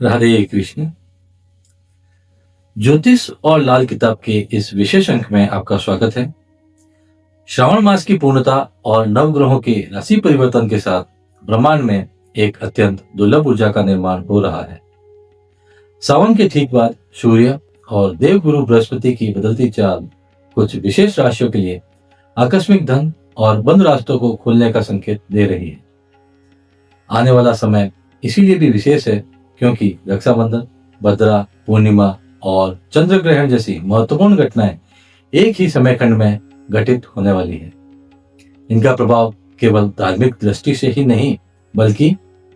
राधे कृष्ण। ज्योतिष और लाल किताब के इस विशेष अंक में आपका स्वागत है। श्रावण मास की पूर्णता और नवग्रहों के राशि परिवर्तन के साथ ब्रह्मांड में एक अत्यंत दुर्लभ ऊर्जा का निर्माण हो रहा है। सावन के ठीक बाद सूर्य और देवगुरु बृहस्पति की बदलती चाल कुछ विशेष राशियों के लिए आकस्मिक धन और बंद रास्तों को खोलने का संकेत दे रही है। आने वाला समय इसीलिए भी विशेष है क्योंकि रक्षाबंधन, भद्रा, पूर्णिमा और चंद्र ग्रहण जैसी महत्वपूर्ण घटनाएं एक ही समय खंड में घटित होने वाली है। इनका प्रभाव केवल धार्मिक दृष्टि से ही नहीं बल्कि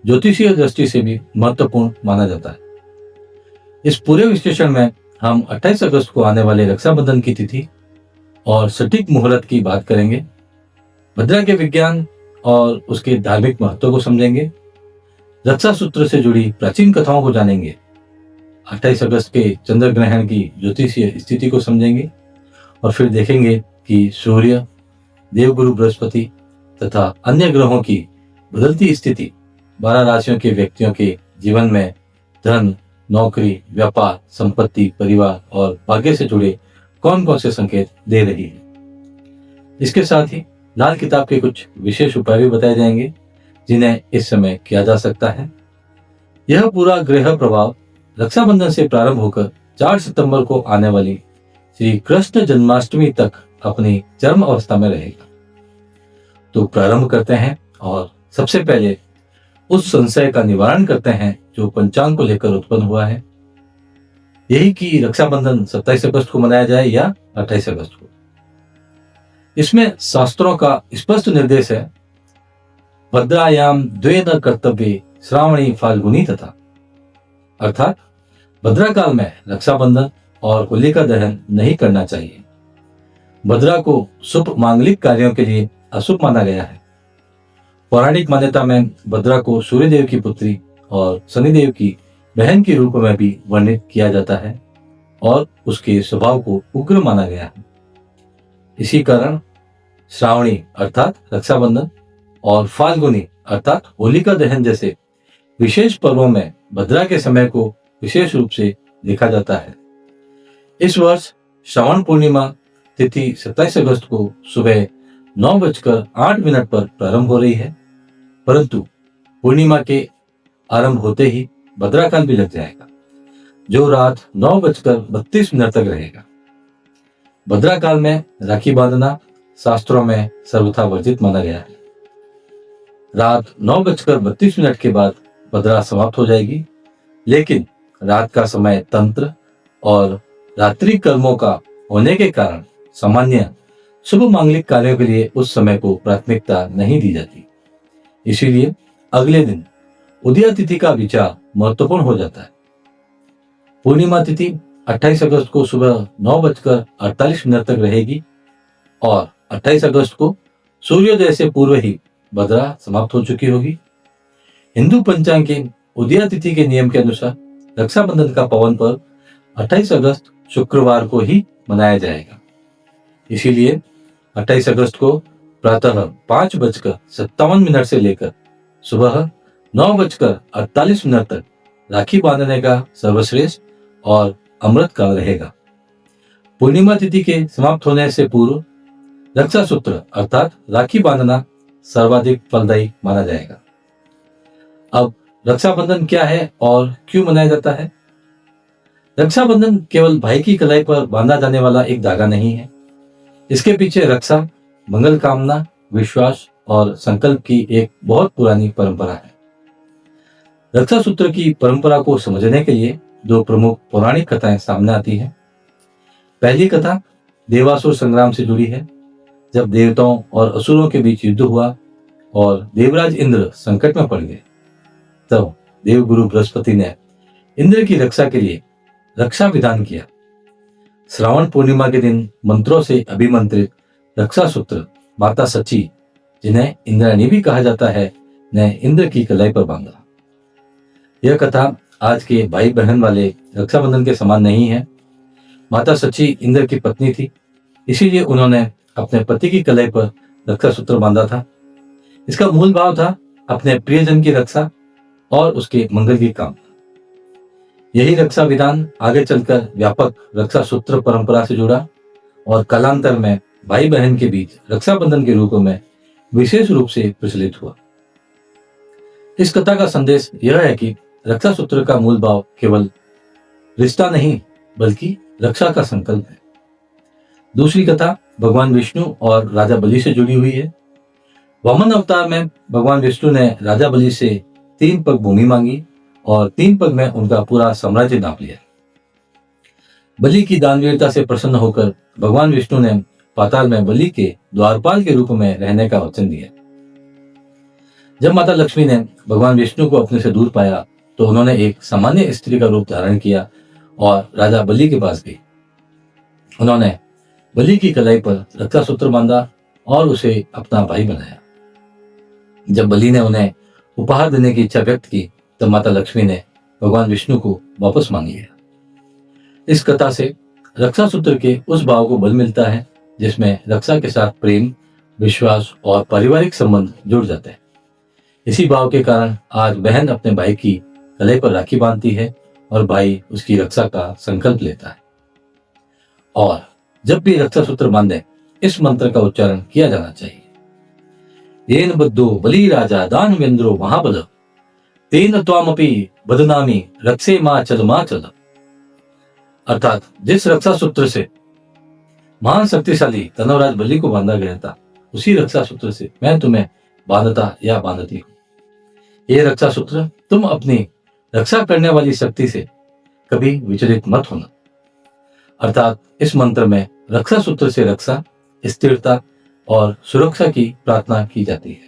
ज्योतिषीय दृष्टि से भी महत्वपूर्ण माना जाता है। इस पूरे विश्लेषण में हम 28 अगस्त को आने वाले रक्षाबंधन की तिथि और सटीक मुहूर्त की बात करेंगे। भद्रा के विज्ञान और उसके धार्मिक महत्व को समझेंगे। रक्षा सूत्र से जुड़ी प्राचीन कथाओं को जानेंगे। 28 अगस्त के चंद्र ग्रहण की ज्योतिषीय स्थिति को समझेंगे और फिर देखेंगे कि सूर्य, देवगुरु बृहस्पति तथा अन्य ग्रहों की बदलती स्थिति 12 राशियों के व्यक्तियों के जीवन में धन, नौकरी, व्यापार, संपत्ति, परिवार और भाग्य से जुड़े कौन कौन से संकेत दे रही है। इसके साथ ही लाल किताब के कुछ विशेष उपाय भी बताए जाएंगे जिन्हें इस समय किया जा सकता है। यह पूरा ग्रह प्रभाव रक्षाबंधन से प्रारंभ होकर 4 सितंबर को आने वाली श्री कृष्ण जन्माष्टमी तक अपनी चरम अवस्था में रहेगा। तो प्रारंभ करते हैं और सबसे पहले उस संशय का निवारण करते हैं जो पंचांग को लेकर उत्पन्न हुआ है। यही कि रक्षाबंधन 27 अगस्त को मनाया जाए या 28 अगस्त को। इसमें शास्त्रों का स्पष्ट निर्देश है, भद्रायाम द्वे न कर्तव्ये श्रावणी फाल्गुनी तथा, अर्थात भद्रा काल में रक्षाबंधन और होलिका दहन नहीं करना चाहिए। भद्रा को शुभ मांगलिक कार्यों के लिए अशुभ माना गया है। पौराणिक मान्यता में भद्रा को सूर्यदेव की पुत्री और शनिदेव की बहन के रूप में भी वर्णित किया जाता है और उसके स्वभाव को उग्र माना गया है। इसी कारण श्रावणी अर्थात रक्षाबंधन और फाल्गुनी अर्थात होलिका दहन जैसे विशेष पर्वों में भद्रा के समय को विशेष रूप से देखा जाता है। इस वर्ष श्रावण पूर्णिमा तिथि 27 अगस्त को सुबह 9:08 पर प्रारंभ हो रही है, परंतु पूर्णिमा के आरंभ होते ही भद्रा काल भी लग जाएगा जो रात 9:32 तक रहेगा। भद्रा काल में राखी बांधना शास्त्रों में सर्वथा वर्जित माना गया है। रात 9:32 के बाद भद्रा समाप्त हो जाएगी, लेकिन रात का समय तंत्र और रात्रि कर्मों का होने के कारण सामान्य शुभ मांगलिक कार्यों के लिए उस समय को प्राथमिकता नहीं दी जाती। इसीलिए अगले दिन उदया तिथि का विचार महत्वपूर्ण हो जाता है। पूर्णिमा तिथि 28 अगस्त को सुबह 9:48 तक रहेगी और 28 अगस्त को सूर्योदय से पूर्व ही भद्रा समाप्त हो चुकी होगी। हिंदू पंचांग के उदया तिथि के नियम के अनुसार रक्षाबंधन का पावन पर्व 28 अगस्त शुक्रवार को ही मनाया जाएगा। इसीलिए 28 अगस्त को प्रातः 5:57 से लेकर सुबह 9:48 तक राखी बांधने का सर्वश्रेष्ठ और अमृत काल रहेगा। पूर्णिमा तिथि के समाप्त होने से पूर्व रक्षा सूत्र अर्थात राखी बांधना सर्वाधिक फलदायी माना जाएगा। अब रक्षाबंधन क्या है और क्यों मनाया जाता है? रक्षाबंधन केवल भाई की कलाई पर बांधा जाने वाला एक धागा नहीं है। इसके पीछे रक्षा, मंगल कामना, विश्वास और संकल्प की एक बहुत पुरानी परंपरा है। रक्षा सूत्र की परंपरा को समझने के लिए 2 प्रमुख पौराणिक कथाएं सामने आती हैं। पहली कथा देवासुर संग्राम से जुड़ी है। जब देवताओं और असुरों के बीच युद्ध हुआ और देवराज इंद्र संकट में पड़ गए, तब देवगुरु बृहस्पति ने इंद्र की रक्षा के लिए रक्षा विधान किया। श्रावण पूर्णिमा के दिन मंत्रों से अभिमंत्रित रक्षा सूत्र माता सची, जिन्हें इंद्राणी भी कहा जाता है, ने इंद्र की कलाई पर बांधा। यह कथा आज के भाई बहन वाले रक्षाबंधन के समान नहीं है। माता सची इंद्र की पत्नी थी, इसीलिए उन्होंने अपने पति की कलाई पर रक्षा सूत्र बांधा था। इसका मूल भाव था अपने प्रियजन की रक्षा और उसके मंगल की कामना। यही रक्षा विधान आगे चलकर व्यापक रक्षा सूत्र परंपरा से जुड़ा और कालांतर में भाई बहन के बीच रक्षाबंधन के रूप में विशेष रूप से प्रचलित हुआ। इस कथा का संदेश यह है कि रक्षा सूत्र का मूल भाव केवल रिश्ता नहीं बल्कि रक्षा का संकल्प है। दूसरी कथा भगवान विष्णु और राजा बलि से जुड़ी हुई है। वामन अवतार में भगवान विष्णु ने राजा बलि से 3 पग भूमि मांगी और 3 पग में उनका पूरा साम्राज्य नाप लिया। बलि की दानवीरता से प्रसन्न होकर भगवान विष्णु ने पाताल में बलि के द्वारपाल के रूप में रहने का वचन दिया। जब माता लक्ष्मी ने भगवान विष्णु को अपने से दूर पाया तो उन्होंने एक सामान्य स्त्री का रूप धारण किया और राजा बलि के पास गई। उन्होंने बलि की कलाई पर रक्षा सूत्र बांधा और उसे अपना भाई बनाया। जब बलि ने उन्हें उपहार देने की इच्छा व्यक्त की तब माता लक्ष्मी ने भगवान विष्णु को वापस मांग लिया। इस कथा से रक्षा सूत्र के उस भाव को बल मिलता है जिसमें रक्षा के साथ प्रेम, विश्वास और पारिवारिक संबंध जुड़ जाते हैं। इसी भाव के कारण आज बहन अपने भाई की कलाई पर राखी बांधती है और भाई उसकी रक्षा का संकल्प लेता है। और जब भी रक्षा सूत्र बांधे इस मंत्र का उच्चारण किया जाना चाहिए। येन बद्धो बलि राजा दानवेंद्रो महाबल तेन त्वामपि बदनामी रक्षे मां चल। अर्थात जिस रक्षा सूत्र से महान शक्तिशाली धनवराज बलि को बांधा गया था उसी रक्षा सूत्र से मैं तुम्हें बांधता या बांधती हूँ। ये रक्षा सूत्र तुम अपनी रक्षा करने वाली शक्ति से कभी विचलित मत होना। अर्थात इस मंत्र में रक्षा सूत्र से रक्षा, स्थिरता और सुरक्षा की प्रार्थना की जाती है।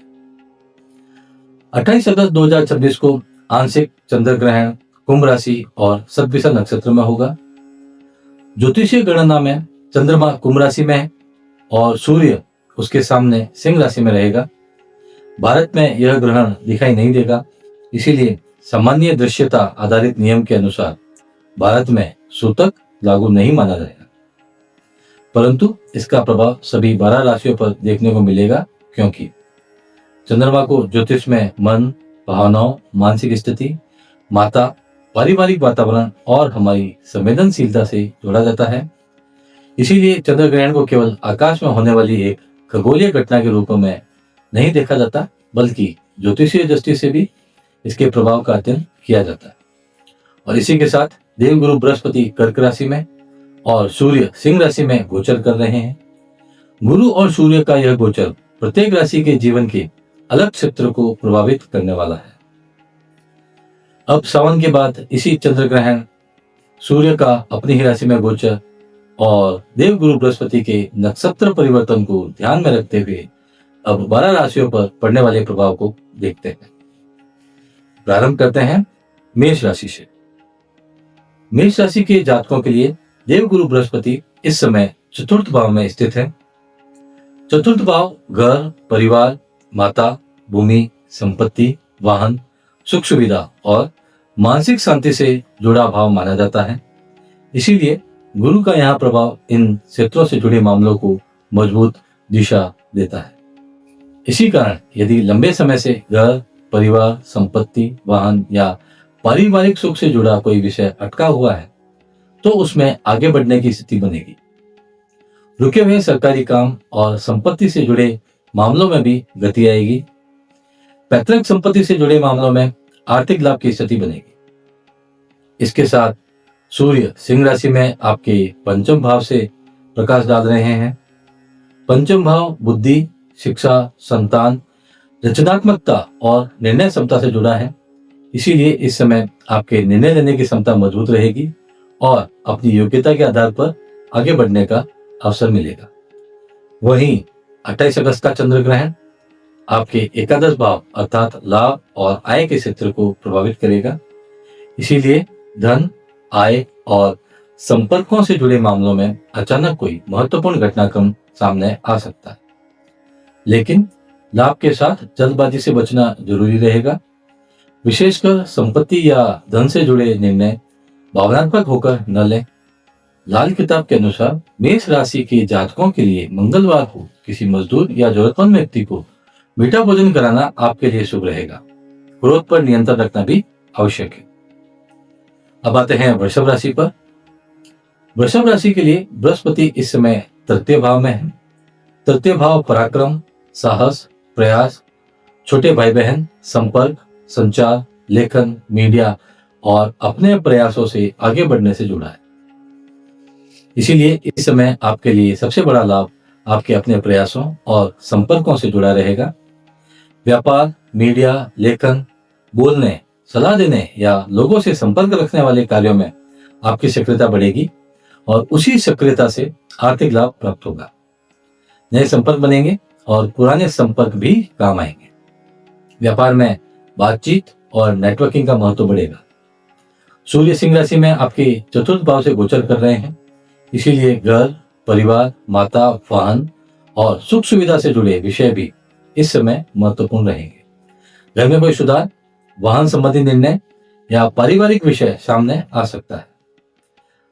28 अगस्त 2026 को आंशिक चंद्र ग्रहण कुंभ राशि और सतभिषा नक्षत्र में होगा। ज्योतिषीय गणना में चंद्रमा कुंभ राशि में है और सूर्य उसके सामने सिंह राशि में रहेगा। भारत में यह ग्रहण दिखाई नहीं देगा, इसीलिए सामान्य दृश्यता आधारित नियम के अनुसार भारत में सूतक लागू नहीं माना जाएगा, परंतु इसका प्रभाव सभी 12 राशियों पर देखने को मिलेगा क्योंकि चंद्रमा को ज्योतिष में मन, भावनाओं, मानसिक स्थिति, माता, पारिवारिक वातावरण और हमारी संवेदनशीलता से जोड़ा जाता है। इसीलिए चंद्र ग्रहण को केवल आकाश में होने वाली एक खगोलीय घटना के रूप में नहीं देखा जाता बल्कि ज्योतिषीय दृष्टि से भी इसके प्रभाव का अध्ययन किया जाता है। और इसी के साथ देवगुरु बृहस्पति कर्क राशि में और सूर्य सिंह राशि में गोचर कर रहे हैं। गुरु और सूर्य का यह गोचर प्रत्येक राशि के जीवन के अलग क्षेत्र को प्रभावित करने वाला है। अब सावन के बाद इसी चंद्र ग्रहण, सूर्य का अपनी ही राशि में गोचर और देवगुरु बृहस्पति के नक्षत्र परिवर्तन को ध्यान में रखते हुए अब 12 राशियों पर पड़ने वाले प्रभाव को देखते हैं। प्रारंभ करते हैं मेष राशि से। मेष राशि के जातकों के लिए देवगुरु बृहस्पति इस समय चतुर्थ भाव में स्थित है। चतुर्थ भाव घर, परिवार, माता, भूमि, संपत्ति, वाहन, सुख सुविधा और मानसिक शांति से जुड़ा भाव माना जाता है। इसीलिए गुरु का यहाँ प्रभाव इन क्षेत्रों से जुड़े मामलों को मजबूत दिशा देता है। इसी कारण यदि लंबे समय से घर, परिवार, संपत्ति, वाहन या पारिवारिक सुख से जुड़ा कोई विषय अटका हुआ है तो उसमें आगे बढ़ने की स्थिति बनेगी। रुके हुए सरकारी काम और संपत्ति से जुड़े मामलों में भी गति आएगी। पैतृक संपत्ति से जुड़े मामलों में आर्थिक लाभ की स्थिति बनेगी। इसके साथ सूर्य सिंह राशि में आपके पंचम भाव से प्रकाश डाल रहे हैं। पंचम भाव बुद्धि, शिक्षा, संतान, रचनात्मकता और निर्णय क्षमता से जुड़ा है। इसीलिए इस समय आपके निर्णय लेने की क्षमता मजबूत रहेगी और अपनी योग्यता के आधार पर आगे बढ़ने का अवसर मिलेगा। वहीं 28 अगस्त का चंद्र ग्रहण आपके एकादश भाव अर्थात लाभ और आय के क्षेत्र को प्रभावित करेगा। इसीलिए धन, आय और संपर्कों से जुड़े मामलों में अचानक कोई महत्वपूर्ण घटनाक्रम सामने आ सकता है, लेकिन लाभ के साथ जल्दबाजी से बचना जरूरी रहेगा। विशेषकर संपत्ति या धन से जुड़े निर्णय भावनात्मक होकर न लें। लाल किताब के अनुसार मेष राशि के जातकों के लिए मंगलवार को किसी मजदूर या जरूरतमंद व्यक्ति को मीठा भोजन कराना आपके लिए शुभ रहेगा। क्रोध पर नियंत्रण रखना भी आवश्यक है। अब आते हैं वृषभ राशि पर। वृषभ राशि के लिए बृहस्पति इस समय तृतीय भाव में है। तृतीय भाव पराक्रम, साहस, प्रयास, छोटे भाई बहन, संपर्क, संचार, लेखन, मीडिया और अपने प्रयासों से आगे बढ़ने से जुड़ा है। इसीलिए इस समय आपके लिए सबसे बड़ा लाभ आपके अपने प्रयासों और संपर्कों से जुड़ा रहेगा। व्यापार, मीडिया, लेखन, बोलने, सलाह देने या लोगों से संपर्क रखने वाले कार्यों में आपकी सक्रियता बढ़ेगी और उसी सक्रियता से आर्थिक लाभ प्राप्त होगा। नए संपर्क बनेंगे और पुराने संपर्क भी काम आएंगे। व्यापार में बातचीत और नेटवर्किंग का महत्व बढ़ेगा। सूर्य सिंह राशि में आपके चतुर्थ भाव से गोचर कर रहे हैं, इसीलिए घर, परिवार, माता, वाहन और सुख सुविधा से जुड़े विषय भी इस समय महत्वपूर्ण रहेंगे। घर में कोई सुधार, वाहन संबंधी निर्णय या पारिवारिक विषय सामने आ सकता है।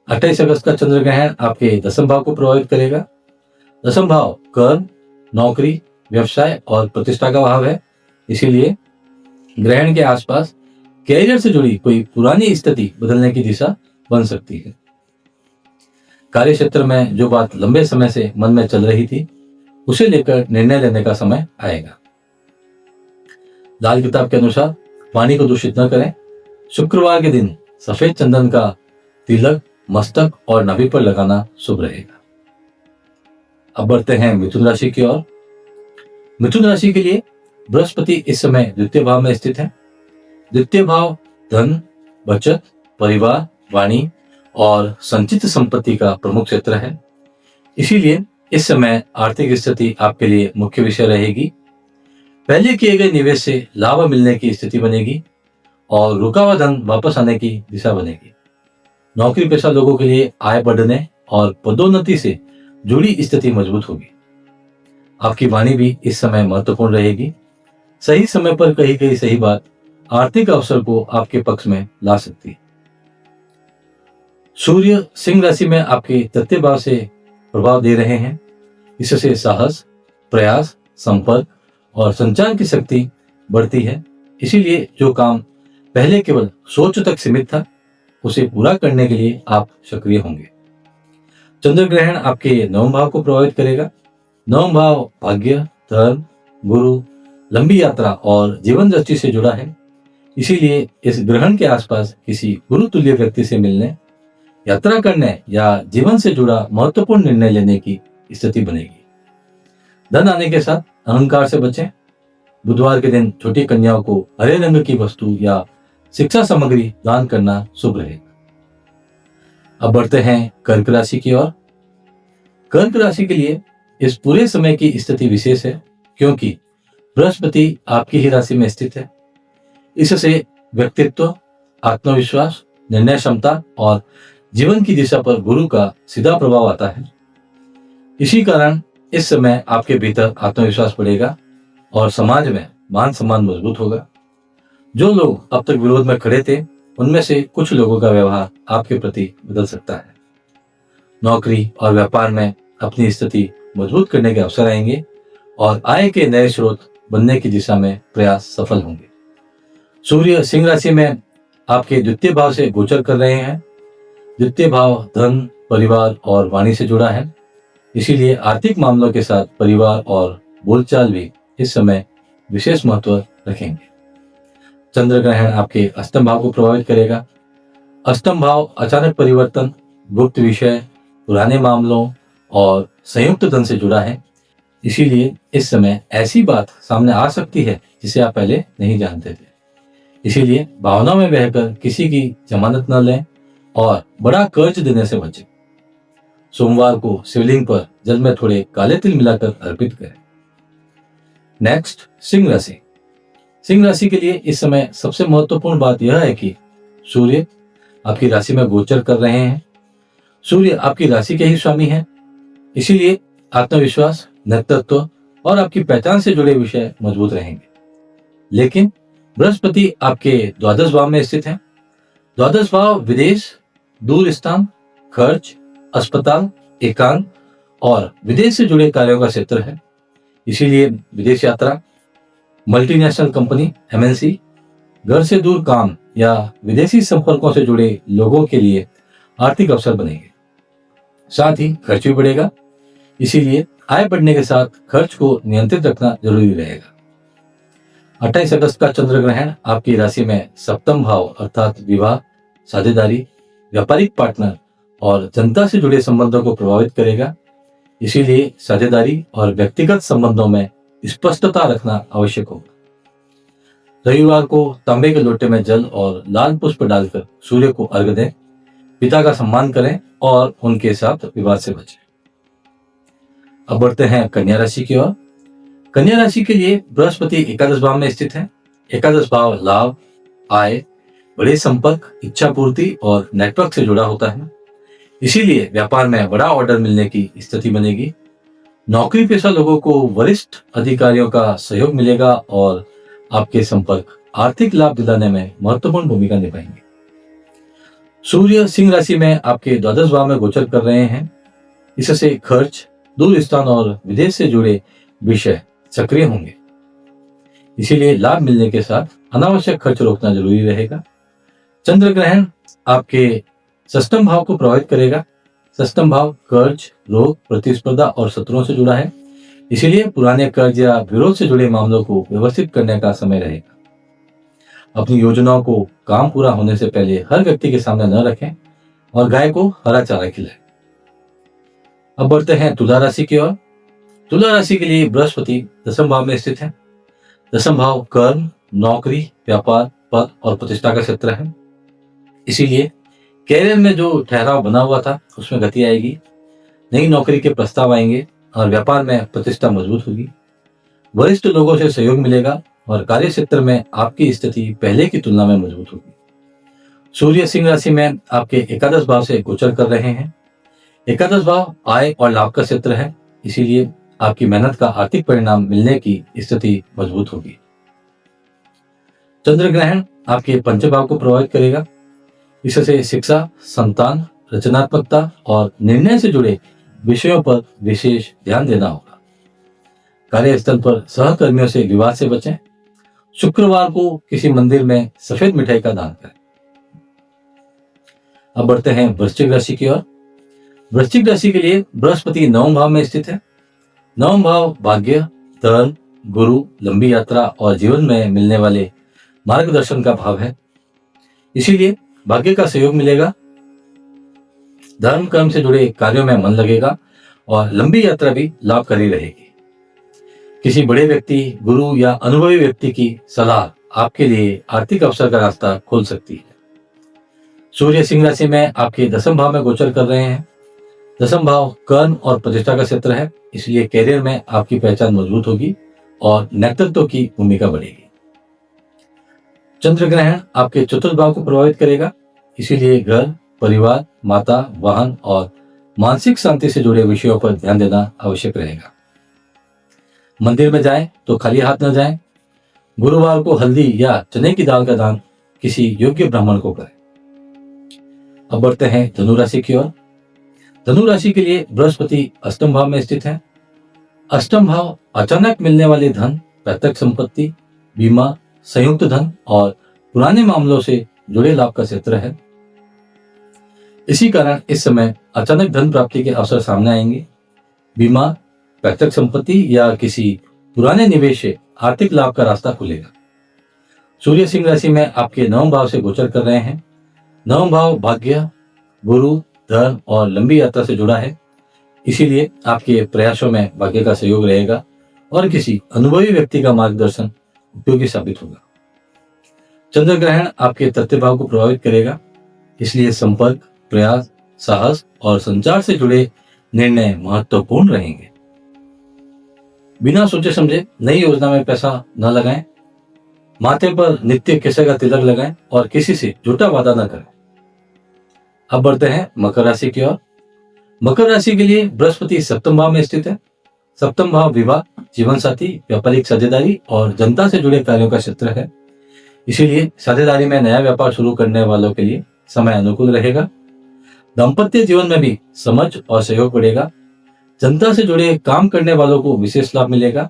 28 अगस्त का चंद्र ग्रहण आपके दसम भाव को प्रभावित करेगा। दसम भाव कर्म, नौकरी, व्यवसाय और प्रतिष्ठा का भाव है, इसीलिए ग्रहण के आसपास कैरियर से जुड़ी कोई पुरानी स्थिति बदलने की दिशा बन सकती है। कार्य क्षेत्र में जो बात लंबे समय से मन में चल रही थी, उसे लेकर निर्णय लेने का समय आएगा। लाल किताब के अनुसार पानी को दूषित न करें। शुक्रवार के दिन सफेद चंदन का तिलक मस्तक और नाभि पर लगाना शुभ रहेगा। अब बढ़ते हैं मिथुन राशि की ओर। मिथुन राशि के लिए बृहस्पति इस समय द्वितीय भाव में स्थित है। द्वितीय भाव धन, बचत, परिवार, वाणी और संचित संपत्ति का प्रमुख क्षेत्र है, इसीलिए इस समय आर्थिक स्थिति आपके लिए मुख्य विषय रहेगी। पहले किए गए निवेश से लाभ मिलने की स्थिति बनेगी और रुका हुआ धन वापस आने की दिशा बनेगी। नौकरी पेशा लोगों के लिए आय बढ़ने और पदोन्नति से जुड़ी स्थिति मजबूत होगी। आपकी वाणी भी इस समय महत्वपूर्ण रहेगी। सही समय पर कही गई सही बात आर्थिक अवसर को आपके पक्ष में ला सकती है। सूर्य सिंह राशि में आपके तृतीय भाव से प्रभाव दे रहे हैं, इससे साहस, प्रयास, संपर्क और संचार की शक्ति बढ़ती है, इसीलिए जो काम पहले केवल सोच तक सीमित था, उसे पूरा करने के लिए आप सक्रिय होंगे। चंद्र ग्रहण आपके नवम भाव को प्रभावित करेगा। नवम भाव भाग्य, धर्म, गुरु, लंबी यात्रा और जीवन दृष्टि से जुड़ा है, इसीलिए इस ग्रहण के आसपास किसी गुरु तुल्य व्यक्ति से मिलने, यात्रा करने या जीवन से जुड़ा महत्वपूर्ण निर्णय लेने की स्थिति बनेगी। धन आने के साथ अहंकार से बचें। बुधवार के दिन छोटी कन्याओं को हरे रंग की वस्तु या शिक्षा सामग्री दान करना शुभ रहेगा। अब बढ़ते हैं कर्क राशि की ओर। कर्क राशि के लिए इस पूरे समय की स्थिति विशेष है, क्योंकि बृहस्पति आपकी ही राशि में स्थित है। इससे व्यक्तित्व, आत्मविश्वास, निर्णय क्षमता और जीवन की दिशा पर गुरु का सीधा प्रभाव आता है। इसी कारण इस समय आपके भीतर आत्मविश्वास बढ़ेगा और समाज में मान सम्मान मजबूत होगा। जो लोग अब तक विरोध में खड़े थे, उनमें से कुछ लोगों का व्यवहार आपके प्रति बदल सकता है। नौकरी और व्यापार में अपनी स्थिति मजबूत करने के अवसर आएंगे और आय के नए स्रोत बनने की दिशा में प्रयास सफल होंगे। सूर्य सिंह राशि में आपके द्वितीय भाव से गोचर कर रहे हैं। द्वितीय भाव धन, परिवार और वाणी से जुड़ा है, इसीलिए आर्थिक मामलों के साथ परिवार और बोलचाल भी इस समय विशेष महत्व रखेंगे। चंद्र ग्रहण आपके अष्टम भाव को प्रभावित करेगा। अष्टम भाव अचानक परिवर्तन, गुप्त विषय, पुराने मामलों और संयुक्त धन से जुड़ा है, इसीलिए इस समय ऐसी बात सामने आ सकती है जिसे आप पहले नहीं जानते थे। इसीलिए भावनाओं में बहकर किसी की जमानत न लें और बड़ा कर्ज देने से बचें। सोमवार को शिवलिंग पर जल में थोड़े काले तिल मिलाकर अर्पित करें। नेक्स्ट, सिंह राशि। सिंह राशि के लिए इस समय सबसे महत्वपूर्ण बात यह है कि सूर्य आपकी राशि में गोचर कर रहे हैं। सूर्य आपकी राशि के ही स्वामी हैं, इसीलिए आत्मविश्वास, नेतृत्व और आपकी पहचान से जुड़े विषय मजबूत रहेंगे। लेकिन बृहस्पति आपके द्वादश भाव में स्थित है। द्वादश भाव विदेश, दूर स्थान, खर्च, अस्पताल, एकांत और विदेश से जुड़े कार्यों का क्षेत्र है, इसीलिए विदेश यात्रा, मल्टीनेशनल कंपनी, एमएनसी, घर से दूर काम या विदेशी संपर्कों से जुड़े लोगों के लिए आर्थिक अवसर बनेंगे। साथ ही खर्च भी बढ़ेगा, इसीलिए आय बढ़ने के साथ खर्च को नियंत्रित रखना जरूरी रहेगा। 28 अगस्त का चंद्र ग्रहण आपकी राशि में सप्तम भाव अर्थात विवाह, साझेदारी, व्यापारिक पार्टनर और जनता से जुड़े संबंधों को प्रभावित करेगा। इसीलिए साझेदारी और व्यक्तिगत संबंधों में स्पष्टता रखना आवश्यक होगा। रविवार को तांबे के लोटे में जल और लाल पुष्प डालकर सूर्य को अर्घ्य दें, पिता का सम्मान करें और उनके साथ विवाद से बचें। अब बढ़ते हैं कन्या राशि की ओर। कन्या राशि के लिए बृहस्पति एकादश भाव में स्थित है। एकादश भाव लाभ, आय, बड़े संपर्क, इच्छा पूर्ति और नेटवर्क से जुड़ा होता है। इसीलिए व्यापार में बड़ा ऑर्डर मिलने की स्थिति बनेगी। नौकरी पेशा लोगों को वरिष्ठ अधिकारियों का सहयोग मिलेगा और आपके संपर्क आर्थिक लाभ दिलाने में महत्वपूर्ण भूमिका निभाएंगे। सूर्य सिंह राशि में आपके द्वादश भाव में गोचर कर रहे हैं। इससे खर्च, दूर स्थान और विदेश से जुड़े विषय सक्रिय होंगे। इसीलिए लाभ मिलने के साथ अनावश्यक खर्च रोकना जरूरी रहेगा। चंद्र ग्रहण आपके षष्ठम भाव को प्रभावित करेगा। षष्ठम भाव कर्ज, रोग, प्रतिस्पर्धा और शत्रुओं से जुड़ा है। इसीलिए पुराने कर्ज या विरोध से जुड़े मामलों को व्यवस्थित करने का समय रहेगा। अपनी योजनाओं को काम पूरा होने से पहले हर व्यक्ति के सामने न रखें और गाय को हरा चारा खिलाएं। अब बढ़ते हैं तुला राशि की ओर। तुला राशि के लिए बृहस्पति दसम भाव में स्थित है। दसम भाव कर्म, नौकरी, व्यापार, पद और प्रतिष्ठा का क्षेत्र है। इसीलिए कैरियर में जो ठहराव बना हुआ था उसमें गति आएगी। नई नौकरी के प्रस्ताव आएंगे और व्यापार में प्रतिष्ठा मजबूत होगी। वरिष्ठ लोगों से सहयोग मिलेगा और कार्य क्षेत्र में आपकी स्थिति पहले की तुलना में मजबूत होगी। सूर्य सिंह राशि में आपके एकादश भाव से गोचर कर रहे हैं। एकादश भाव आय और लाभ का क्षेत्र है। इसीलिए आपकी मेहनत का आर्थिक परिणाम मिलने की स्थिति मजबूत होगी। चंद्र ग्रहण आपके पंचम भाव को प्रभावित करेगा। इससे शिक्षा, संतान, रचनात्मकता और निर्णय से जुड़े विषयों पर विशेष ध्यान देना होगा। कार्यस्थल पर सहकर्मियों से विवाद से बचें। शुक्रवार को किसी मंदिर में सफेद मिठाई का दान करें। अब बढ़ते हैं वृश्चिक राशि की ओर। वृश्चिक राशि के लिए बृहस्पति नवम भाव में स्थित है। नवम भाव भाग्य, धन, गुरु, लंबी यात्रा और जीवन में मिलने वाले मार्गदर्शन का भाव है। इसीलिए भाग्य का सहयोग मिलेगा। धर्म कर्म से जुड़े कार्यों में मन लगेगा और लंबी यात्रा भी लाभकारी रहेगी। किसी बड़े व्यक्ति, गुरु या अनुभवी व्यक्ति की सलाह आपके लिए आर्थिक अवसर का रास्ता खोल सकती है। सूर्य सिंह राशि में आपके दसम भाव में गोचर कर रहे हैं। दसम भाव कर्म और प्रतिष्ठा का क्षेत्र है। इसलिए कैरियर में आपकी पहचान मजबूत होगी और नेतृत्व की भूमिका बढ़ेगी। चंद्र ग्रहण आपके चतुर्थ भाव को प्रभावित करेगा। इसीलिए घर, परिवार, माता, वाहन और मानसिक शांति से जुड़े विषयों पर ध्यान देना आवश्यक रहेगा। मंदिर में जाएं तो खाली हाथ न जाएं। गुरुवार को हल्दी या चने की दाल का दान किसी योग्य ब्राह्मण को करें। अब बढ़ते हैं धनु राशि की ओर। धनु राशि के लिए बृहस्पति अष्टम भाव में स्थित है। अष्टम भाव अचानक मिलने वाले धन, पैतृक संपत्ति, बीमा, संयुक्त धन और पुराने मामलों से जुड़े लाभ का क्षेत्र है। इसी कारण इस समय अचानक धन प्राप्ति के अवसर सामने आएंगे। बीमा, पैतृक संपत्ति या किसी पुराने निवेश से आर्थिक लाभ का रास्ता खुलेगा। सूर्य सिंह राशि में आपके नवम भाव से गोचर कर रहे हैं। नवम भाव भाग्य, गुरु, धन और लंबी यात्रा से जुड़ा है। इसीलिए आपके प्रयासों में भाग्य का सहयोग रहेगा और किसी अनुभवी व्यक्ति का मार्गदर्शन उपयोगी साबित होगा। चंद्र ग्रहण आपके तृतीय भाव को प्रभावित करेगा। इसलिए संपर्क, प्रयास, साहस और संचार से जुड़े निर्णय महत्वपूर्ण रहेंगे। बिना सोचे समझे नई योजना में पैसा न लगाएं। माथे पर नित्य केसर का तिलक लगाएं और किसी से झूठा वादा न करें। अब बढ़ते हैं मकर राशि की ओर। मकर राशि के लिए बृहस्पति सप्तम भाव में स्थित है। सप्तम भाव विवाह, जीवन साथी, व्यापारिक साझेदारी और जनता से जुड़े कार्यों का क्षेत्र है। इसीलिए साझेदारी में नया व्यापार शुरू करने वालों के लिए समय अनुकूल रहेगा। दाम्पत्य जीवन में भी समझ और सहयोग बढ़ेगा। जनता से जुड़े काम करने वालों को विशेष लाभ मिलेगा।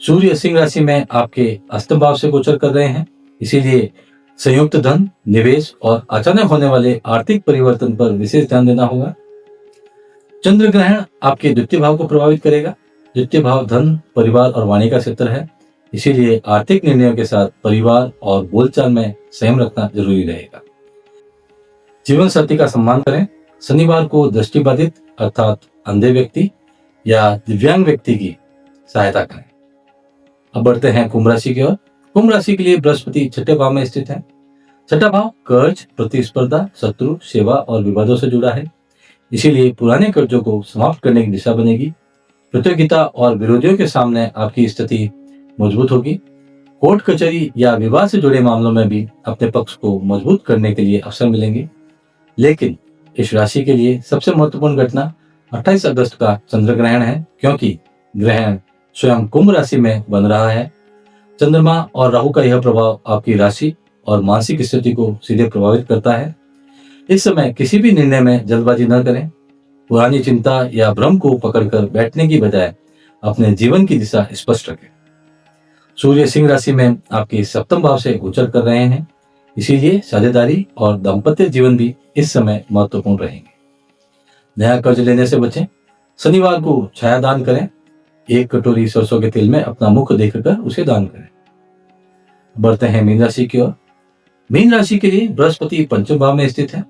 सूर्य सिंह राशि में आपके अष्टम भाव से गोचर कर रहे हैं। इसीलिए संयुक्त धन, निवेश और अचानक होने वाले आर्थिक परिवर्तन पर विशेष ध्यान देना होगा। चंद्र ग्रहण आपके द्वितीय भाव को प्रभावित करेगा। द्वितीय भाव धन, परिवार और वाणी का क्षेत्र है, इसीलिए आर्थिक निर्णयों के साथ परिवार और बोलचाल में संयम रखना जरूरी रहेगा। जीवन साथी का सम्मान करें। शनिवार को दृष्टिबाधित अर्थात अंधे व्यक्ति या दिव्यांग व्यक्ति की सहायता करें। अब बढ़ते हैं कुंभ राशि की ओर। कुंभ राशि के लिए बृहस्पति छठे भाव में स्थित है। छठा भाव कर्ज, प्रतिस्पर्धा, शत्रु, सेवा और विवादों से जुड़ा है, इसीलिए पुराने कर्जों को समाप्त करने की दिशा बनेगी। प्रतियोगिता और विरोधियों के सामने आपकी स्थिति मजबूत होगी। कोर्ट कचहरी या विवाद से जुड़े मामलों में भी अपने पक्ष को मजबूत करने के लिए अवसर मिलेंगे। लेकिन इस राशि के लिए सबसे महत्वपूर्ण घटना 28 अगस्त का चंद्र ग्रहण है, क्योंकि ग्रहण स्वयं कुंभ राशि में बन रहा है। चंद्रमा और राहु का यह प्रभाव आपकी राशि और मानसिक स्थिति को सीधे प्रभावित करता है। इस समय किसी भी निर्णय में जल्दबाजी न करें। पुरानी चिंता या भ्रम को पकड़कर बैठने की बजाय अपने जीवन की दिशा स्पष्ट रखें। सूर्य सिंह राशि में आपके सप्तम भाव से गोचर कर रहे हैं, इसीलिए साझेदारी और दाम्पत्य जीवन भी इस समय महत्वपूर्ण रहेंगे। नया कर्ज लेने से बचें। शनिवार को छाया दान करें। 1 कटोरी सरसों के तेल में अपना मुख देखकर उसे दान करें। बढ़ते हैं मीन राशि की ओर। मीन राशि के लिए बृहस्पति पंचम भाव में स्थित है।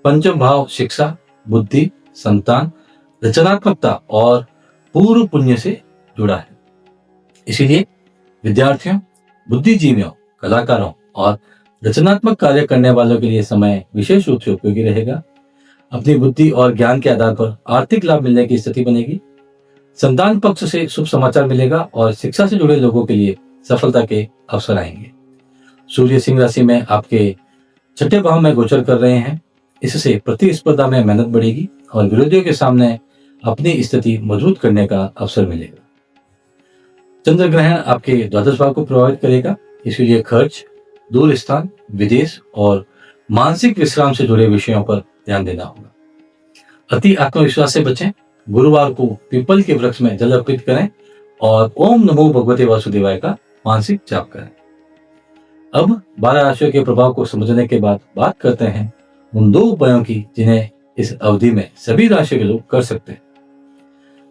पंचम भाव शिक्षा, बुद्धि, संतान, रचनात्मकता और पूर्व पुण्य से जुड़ा है, इसीलिए विद्यार्थियों, बुद्धिजीवियों, कलाकारों और रचनात्मक कार्य करने वालों के लिए समय विशेष रूप से उपयोगी रहेगा। अपनी बुद्धि और ज्ञान के आधार पर आर्थिक लाभ मिलने की स्थिति बनेगी। संतान पक्ष से शुभ समाचार मिलेगा और शिक्षा से जुड़े लोगों के लिए सफलता के अवसर आएंगे। सूर्य सिंह राशि में आपके छठे भाव में गोचर कर रहे हैं, इससे प्रतिस्पर्धा में मेहनत बढ़ेगी और विरोधियों के सामने अपनी स्थिति मजबूत करने का अवसर मिलेगा। चंद्र ग्रहण आपके द्वादश भाव को प्रभावित करेगा, इसीलिए खर्च, दूर स्थान, विदेश और मानसिक विश्राम से जुड़े विषयों पर ध्यान देना होगा। अति आत्मविश्वास से बचें। गुरुवार को पीपल के वृक्ष में जल अर्पित करें और ओम नमो भगवते वासुदेवाय का मानसिक जाप करें। अब 12 राशियों के प्रभाव को समझने के बाद बात करते हैं उन 2 उपायों की जिन्हें इस अवधि में सभी राशियों के लोग कर सकते हैं।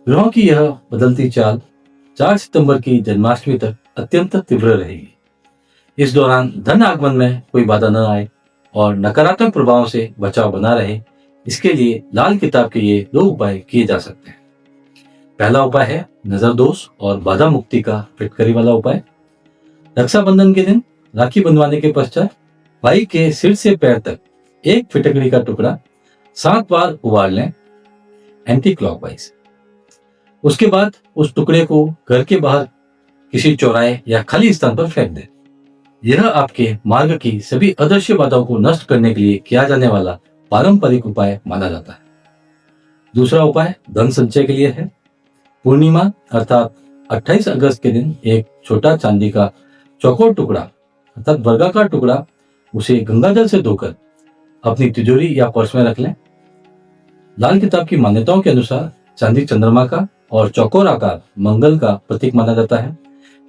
ग्रहों की यह बदलती चाल 4 सितंबर की जन्माष्टमी तक अत्यंत तीव्र रहेगी। इस दौरान धन आगमन में कोई बाधा न आए और नकारात्मक प्रभावों से बचाव बना रहे, इसके लिए लाल किताब के ये 2 उपाय किए जा सकते हैं। पहला उपाय है नजर दोष और बाधा मुक्ति का फिटकरी वाला उपाय। रक्षाबंधन के दिन राखी बंधवाने के पश्चात भाई के सिर से पैर तक एक फिटकड़ी का टुकड़ा 7 बार उबाल लें एंटी क्लॉकवाइज। उसके बाद उस टुकड़े को घर के बाहर किसी चौराहे या खाली स्थान पर फेंक दें। यह आपके मार्ग की सभी अदृश्य बाधाओं को नष्ट करने के लिए किया जाने वाला पारंपरिक उपाय माना जाता है। दूसरा उपाय धन संचय के लिए है। पूर्णिमा अर्थात 28 अगस्त के दिन एक छोटा चांदी का चौकोर टुकड़ा अर्थात वर्गाकार टुकड़ा, उसे गंगाजल से धोकर अपनी तिजोरी या पर्स में रख लें। लाल किताब की मान्यताओं के अनुसार चांदी चंद्रमा का और चौकोर आकार मंगल का प्रतीक माना जाता है।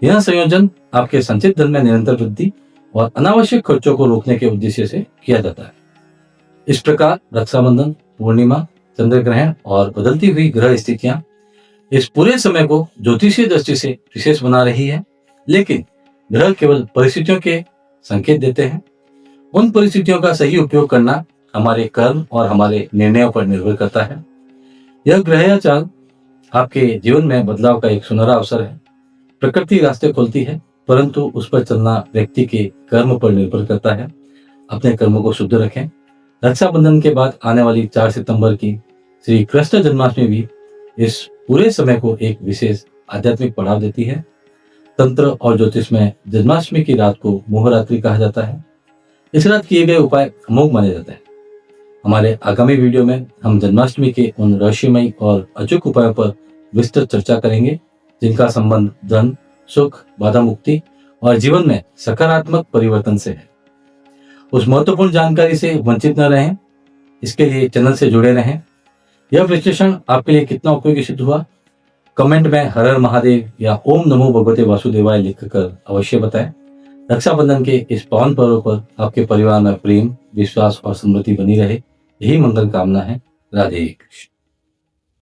यह संयोजन आपके संचित धन में निरंतर वृद्धि और अनावश्यक खर्चों को रोकने के उद्देश्य से किया जाता है। इस प्रकार रक्षाबंधन, पूर्णिमा, चंद्र ग्रहण और बदलती हुई ग्रह स्थितियां इस पूरे समय को ज्योतिषीय दृष्टि से विशेष बना रही है, लेकिन ग्रह केवल परिस्थितियों के संकेत देते हैं। उन परिस्थितियों का सही उपयोग करना हमारे कर्म और हमारे निर्णयों पर निर्भर करता है। यह ग्रह या चाल आपके जीवन में बदलाव का एक सुनहरा अवसर है। प्रकृति रास्ते खोलती है, परंतु उस पर चलना व्यक्ति के कर्म पर निर्भर करता है। अपने कर्मों को शुद्ध रखें। रक्षाबंधन के बाद आने वाली 4 सितंबर की श्री कृष्ण जन्माष्टमी भी इस पूरे समय को एक विशेष आध्यात्मिक बढ़ाव देती है। तंत्र और ज्योतिष में जन्माष्टमी की रात को मोहरात्रि कहा जाता है। इस रात किए गए उपाय अमोघ माने जाते हैं। हमारे आगामी वीडियो में हम जन्माष्टमी के उन रहस्यमयी और अचूक उपायों पर विस्तृत चर्चा करेंगे, जिनका संबंध धन, सुख, बाधा मुक्ति और जीवन में सकारात्मक परिवर्तन से है। उस महत्वपूर्ण जानकारी से वंचित न रहें, इसके लिए चैनल से जुड़े रहें। यह विश्लेषण आपके लिए कितना उपयोगी सिद्ध हुआ, कमेंट में हर हर महादेव या ओम नमो भगवते वासुदेवाय लिखकर अवश्य बताएं, रक्षाबंधन के इस पावन पर्व पर आपके परिवार में प्रेम, विश्वास और समृद्धि बनी रहे, यही मंगल कामना है। राधे कृष्ण।